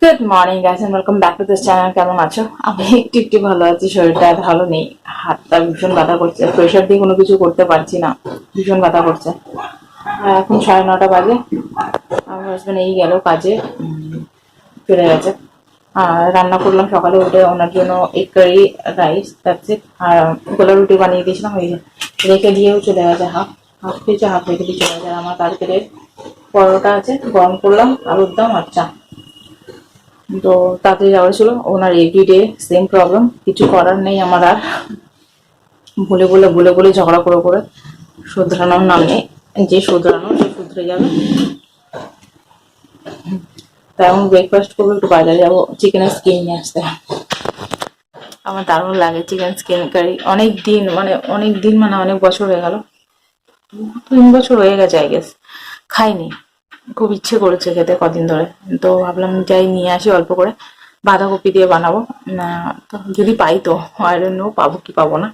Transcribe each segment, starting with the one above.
Good morning guys and welcome back to this channel. কেমন আছো? আমি একটু ভালো আছি, শরীরটা ভালো নেই, হাতটা ভীষণ ব্যথা করছে, প্রেশার দিয়ে কোনো কিছু করতে পারছি না, ভীষণ ব্যথা করছে। আর এখন 9:30 বাজে, আমার হাজব্যান্ড এই গেল কাজে, চলে গেছে। আর রান্না করলাম সকালে উঠে ওনার জন্য egg curry, rice, that's it. আর গোলা রুটি বানিয়ে দিয়েছিলাম, ওই রেখে দিয়েও চলে গেছে, হাফ হাফ খেয়েছে, হাফ রেখে দিয়ে চলে গেছে। আর আমার কালকের পরোটা আছে, গরম করলাম, আলুর দম আর চা। তো তাতে যাওয়া ছিল, ওনার এভরিডে সেম প্রবলেম, কিছু করার নেই আমার আর। বলে ঝগড়া করে শুধরানোর নাম নেই, যে শুধরানো সে শুধরে যাবে। তাই এখন ব্রেকফাস্ট করবো, একটু বাজারে যাবো, চিকেনের স্কিন নিয়ে আসতে। আমার দারুণ লাগে চিকেন স্কিন কারি, অনেক দিন মানে অনেক বছর হয়ে গেল, 3 বছর হয়ে গেছে আই গেস, খাইনি। খুব ইচ্ছে করেছে খেতে কদিন ধরে, তো ভাবলাম যাই নিয়ে আসি অল্প করে, বাঁধাকপি দিয়ে বানাবো। তো যদি পাই তো, আই ডোন্ট নো পাবো কি পাবো না।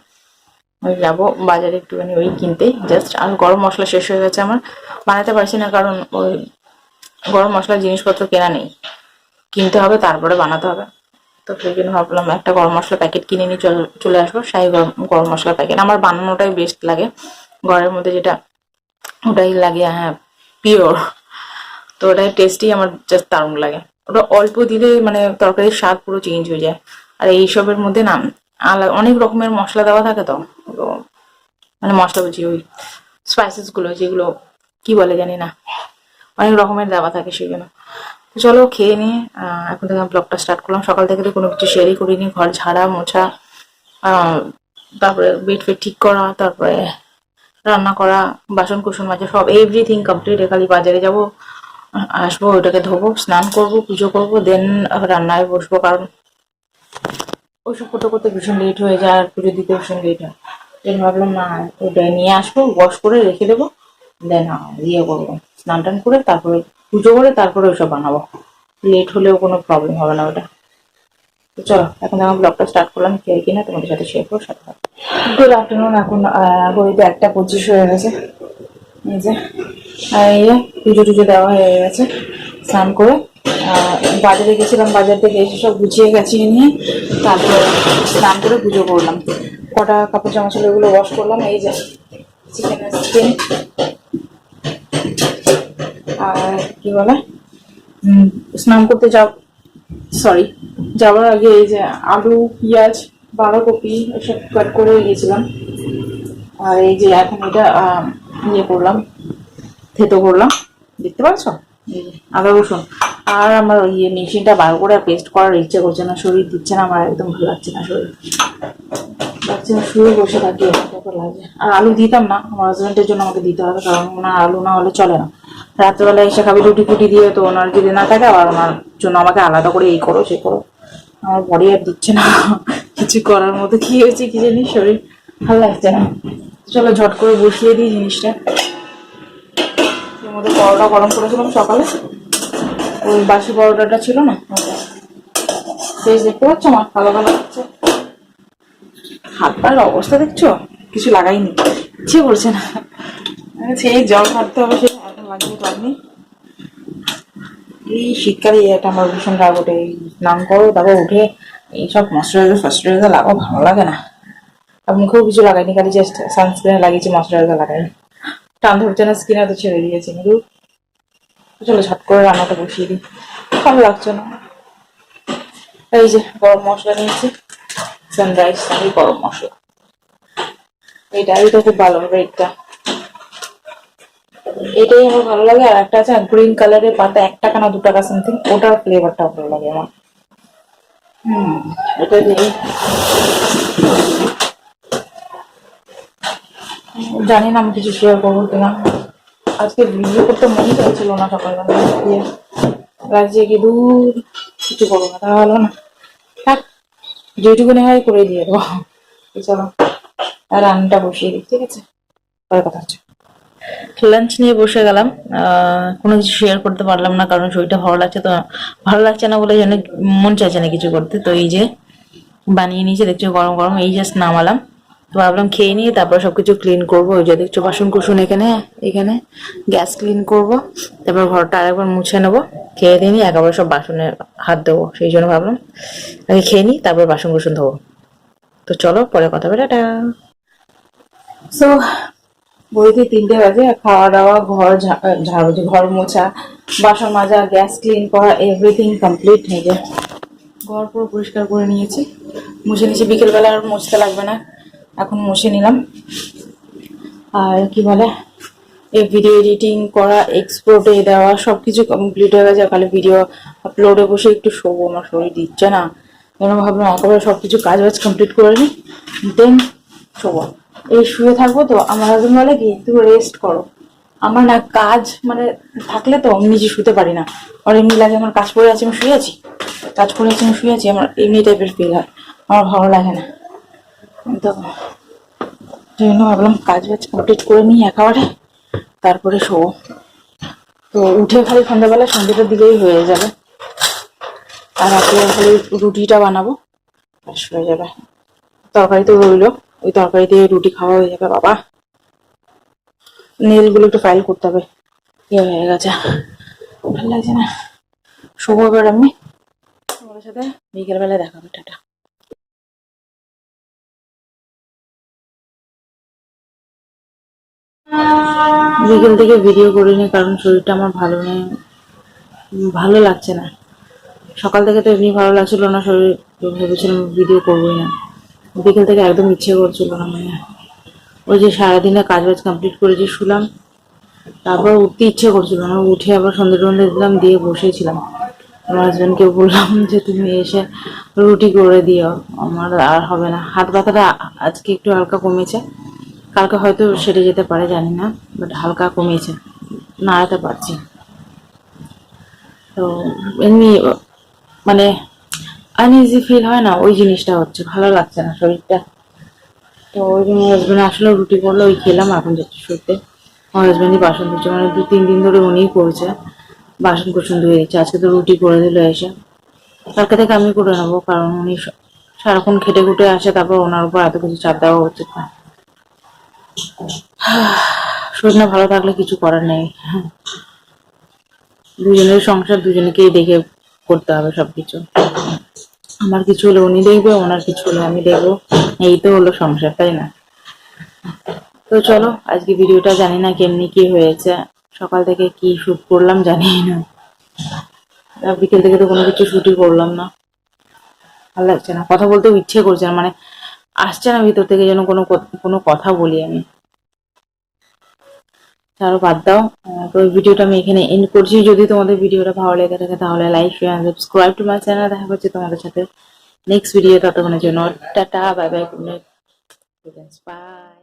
ওই যাবো বাজারে একটুখানি ওই কিনতেই জাস্ট। আর গরম মশলা শেষ হয়ে গেছে আমার, বানাতে পারছি না, কারণ ওই গরম মশলার জিনিসপত্র কেনা নেই, কিনতে হবে তারপরে বানাতে হবে। তো সেই জন্য ভাবলাম একটা গরম মশলা প্যাকেট কিনে নিয়ে চলে আসবো, শাহি গরম গরম মশলা প্যাকেট। আমার বানানোটাই বেস্ট লাগে, ঘরের মধ্যে যেটা ওটাই লাগে, হ্যাঁ, পিওর। তো ওটাই টেস্টই আমার জাস্ট দারুণ লাগে। ওটা অল্প দিলে মানে তরকারির স্বাদ পুরো চেঞ্জ হয়ে যায়। আর এইসবের মধ্যে না আলাদা অনেক রকমের মশলা দেওয়া থাকে, তো তো মানে মশলা বলছি ওই স্পাইসেস গুলো, যেগুলো কি বলে জানি না, অনেক রকমের দেওয়া থাকে, সেই জন্য। তো চলো খেয়ে নিয়ে এখন থেকে ব্লগটা স্টার্ট করলাম। সকাল থেকে তো কোনো কিছু শেয়ারই করিনি, ঘর ঝাড়া মোছা, তারপরে বেড ফেড ঠিক করা, তারপরে রান্না করা, বাসন কুসন মাজা, সব এভরিথিং কমপ্লিট। খালি বাজারে যাব, আসবো, ওটাকে ধোবো, স্নান করবো, পুজো করবো, দেন রান্নায় বসবো, কারণ ওইসব করতে করতে ভীষণ লেট হয়ে যায়, আর পুজো দিতে ভীষণ লেট হয়। দেন ভাবলাম না, ওটা নিয়ে আসবো, ওয়াশ করে রেখে দেবো, দেন ইয়ে করবো, স্নান টান করে তারপরে পুজো করে তারপরে ওইসব বানাবো, লেট হলেও কোনো প্রবলেম হবে না ওটা। তো চলো এখন আমার ব্লগটা স্টার্ট করলাম, খেয়ে কিনা তোমাদের সাথে শেয়ার করবো সাথে। গুড আফটারনুন, এখন ঘড়িতে 1:25 হয়ে গেছে। এই যে, আর এই যে পুজো টুজো দেওয়া হয়ে গেছে, স্নান করে বাজারে গেছিলাম, বাজার থেকে এসে সব গুছিয়ে গেছিয়ে নিয়ে তারপরে স্নান করে পুজো করলাম। কটা কাপড় জামা ছিল, ওগুলো ওয়াশ করলাম। এই যে চিকেনের স্কিন, আর কি বলে, স্নান করতে যাওয়ার আগে এই যে আলু, পেঁয়াজ, বাঁধাকপি এসব কাট করে গেছিলাম। আর এই যে এখন এটা ইয়ে করলাম, থেতো করলাম, দেখতে পাচ্ছ, এই যে আদা রসুন। আর আমার ইয়ে মেশিনটা বার করে পেস্ট করার ইচ্ছে করছে না, শরীর দিচ্ছে না, আমার একদম ভালো লাগছে না, শরীর লাগছে না, শুয়ে বসে থাকি, লাগছে। আর আলু দিতাম না, আমার হাজবেন্ডের জন্য আমাকে দিতে হবে, কারণ ওনার আলু না হলে চলে না। রাত্রেবেলা এসে খাবি রুটি ফুটি দিয়ে, তো ওনার যদি না থাকে আবার ওনার জন্য আমাকে আলাদা করে এই করো সে করো, আমার বডি আর দিচ্ছে না কিছু করার মতো। কি হয়েছে কি জানি, শরীর ভালো লাগছে না। চলো ঝট করে বসিয়ে দিই জিনিসটা। এর মধ্যে পরোটা গরম করেছিলাম সকালে, ওই বাসি পরোটাটা ছিল না, বেশ দেখতে পাচ্ছ আমার ভালো ভালো হচ্ছে। হাত পায়ের অবস্থা দেখছো, কিছু লাগাইনি, ইচ্ছে করছে না, সেই জল খাটতে হবে, সে এখন লাগবে তো আপনি। এই শীতকালে এটা আমার ভীষণ রাগ ওঠে, স্নান করো তারপর উঠে এইসব ময়শ্চারাইজার ফার্স্টারাইজার লাগাও, ভালো লাগে না। আর মুখেও কিছু লাগাইনি, খালি জাস্ট সানস্ক্রিনে লাগিয়েছি, ময়শ্চারাইজার লাগাইনি। টান ধরছে না স্কিনে, তো ছেড়ে দিয়েছি। চলো ঝট করে রান্নাটা বসিয়ে দিই, ভালো লাগছে না। এই যে গরম মশলা নিয়েছি, সানরাইজ আমি গরম মশলা, এটা খুব ভালো হবে, এটাই আমার ভালো লাগে। আর একটা আছে গ্রিন কালারের পাতা, 1 টাকা না 2 টাকা সামথিং, ওটার ফ্লেভারটা ভালো লাগে আমার। এটা দিয়ে জানি না আমি কিছু শেয়ার করবো কিনা, আজকে ভিডিও করতে মনে চাইছিল না সকালবেলা, রাজ্যে গিয়ে দূর কিছু করবো না, তাহলে না থাক, যেটুকুনি হয় করে দিয়ে দেবো। চলো রান্নাটা বসিয়ে দিই, ঠিক আছে, পরে কথা হচ্ছে। লাঞ্চ নিয়ে বসে গেলাম, কোনো কিছু শেয়ার করতে পারলাম না, কারণ শরীরটা ভালো লাগছে না বলে যেন মন চাইছে না কিছু করতে। তো এই যে বানিয়ে নিয়েছে দেখছো, গরম গরম, এই জাস্ট নামালাম, তো ভাবলাম খেয়ে নিয়ে তারপর সবকিছু ক্লিন করবো। ওই যে দেখছো বাসন কুসন এখানে এখানে গ্যাস ক্লিন করব, তারপর ঘরটা আরেকবার মুছে নেবো। খেয়ে দিয়ে নিয়ে একেবারে সব বাসনে হাত দেবো, সেই জন্য ভাবলাম আগে খেয়ে নিই তারপর বাসন কুসন ধোবো। তো চলো পরে কথা বলে টাটা। সো বইতে 3টে বাজে, খাওয়া দাওয়া, ঝাড়ু, ঘর মোছা, বাসন মাজা, গ্যাস ক্লিন করা, এভরিথিং কমপ্লিট হয়ে যায়। ঘর পুরো পরিষ্কার করে নিয়েছি, মুছে নিয়েছি। বিকেলবেলা আর মুছতে লাগবে না, এখন মুছে নিলাম। আর কি বলে, এই ভিডিও এডিটিং করা, এক্সপোর্টে দেওয়া সবকিছু কমপ্লিট হয়ে গেছে। খালি ভিডিও আপলোডে বসে একটু শোবো, আমার শরীর দিচ্ছে না। যেন ভাবলাম একেবারে সবকিছু কাজ বাজ কমপ্লিট করে নিই, দেন শোবো। এই শুয়ে থাকবো তো আমার হাজবেন্ড বলে কি তুমি রেস্ট করো। আমার না কাজ মানে থাকলে তো আমি নিজে শুতে পারি না। আর এমনি লাগে আমার কাজ করে আছে আমি শুয়ে আছি, কাজ করে আছে আমি শুয়ে আছি, আমার এমনি টাইপের ফিল হয়, আমার ভালো লাগে না। তো সেই জন্য ভাবলাম কাজ বাজ কমপ্লিট করে নিই একেবারে, তারপরে শোবো। তো উঠে খালি সন্ধ্যাবেলা সন্ধ্যেটার দিকেই হয়ে যাবে, আর রাতে খালি রুটিটা বানাবো ব্যাস হয়ে যাবে। তরকারি তো রইলো, ওই তরকারি দিয়ে রুটি খাওয়া হয়ে যাবে। বাবা নেলগুলো একটু ফাইল করতে হবে, ইয়ে হয়ে গেছে, ভালো লাগছে না। শোবো এবার আমি, তোমাদের সাথে বিকেলবেলা দেখা হবে, টাটা। বিকেল থেকে ভিডিও করিনি কারণ শরীরটা আমার ভালো নেই, ভালো লাগছে না। সকাল থেকে তো এমনি ভালো লাগছিল না শরীর, তো ভেবেছিলাম ভিডিও করবোই না। বিকেল থেকে একদম ইচ্ছে করছিল না, মানে ওই যে সারাদিনে কাজ বাজ কমপ্লিট করেছি, শুলাম, তারপর উঠতে ইচ্ছে করছিল না। উঠে আবার সন্ধ্যে টন্ধে দিলাম, দিয়ে বসেছিলাম। আমার হাজব্যান্ডকে বললাম যে তুমি এসে রুটি করে দিও, আমার আর হবে না। হাত ব্যথাটা আজকে একটু হালকা কমেছে, কালকে হয়তো সেরে যেতে পারে জানি না, বাট হালকা কমেছে, নাড়াতে পারছি। তো এমনি মানে আনইজি ফিল হয় না, ওই জিনিসটা হচ্ছে, ভালো লাগছে না শরীরটা। তো ওই জন্য হাজব্যান্ড আসলে রুটি করলো, ওই খেলাম, এখন যাচ্ছি শুতে। আমার হাজব্যান্ডই বাসন ধুচ্ছে, মানে 2-3 দিন ধরে উনিই করছে, বাসন কুসন ধুয়ে দিচ্ছে। আজকে তো রুটি করে দিল এসে, কালকে থেকে আমি করে নেবো, কারণ উনি সারাক্ষণ খেটে খুটে আসে, তারপর ওনার উপর এত কিছু চাপ দেওয়া হচ্ছে না। শরীর না ভালো থাকলে কিছু করার নেই, দুজনের সংসার দুজনকেই দেখে করতে হবে সবকিছু। আমার কিছু হলে উনি দেখবে, ওনার কিছু হলে আমি দেখবো, এই তো হলো সংসার, তাই না? তো চলো আজকে ভিডিওটা জানি না কেমনি কি হয়েছে, সকাল থেকে কি শুট করলাম জানি না, বিকেল থেকে তো কোনো কিছু শুটই করলাম না। ভালো লাগছে না, কথা বলতেও ইচ্ছে করছে না, মানে আসছে না ভিতর থেকে যেন কোনো কোনো কথা বলি আমি। তারও বাদ দাও। তো এই ভিডিওটা আমি এখানে এন্ড করছি। যদি তোমাদের ভিডিওটা ভালো লেগে থাকে তাহলে like share subscribe to my channel. দেখা হচ্ছে তোমাদের সাথে নেক্সট ভিডিও, ততক্ষণের জন্য tata, bye bye, good night, by.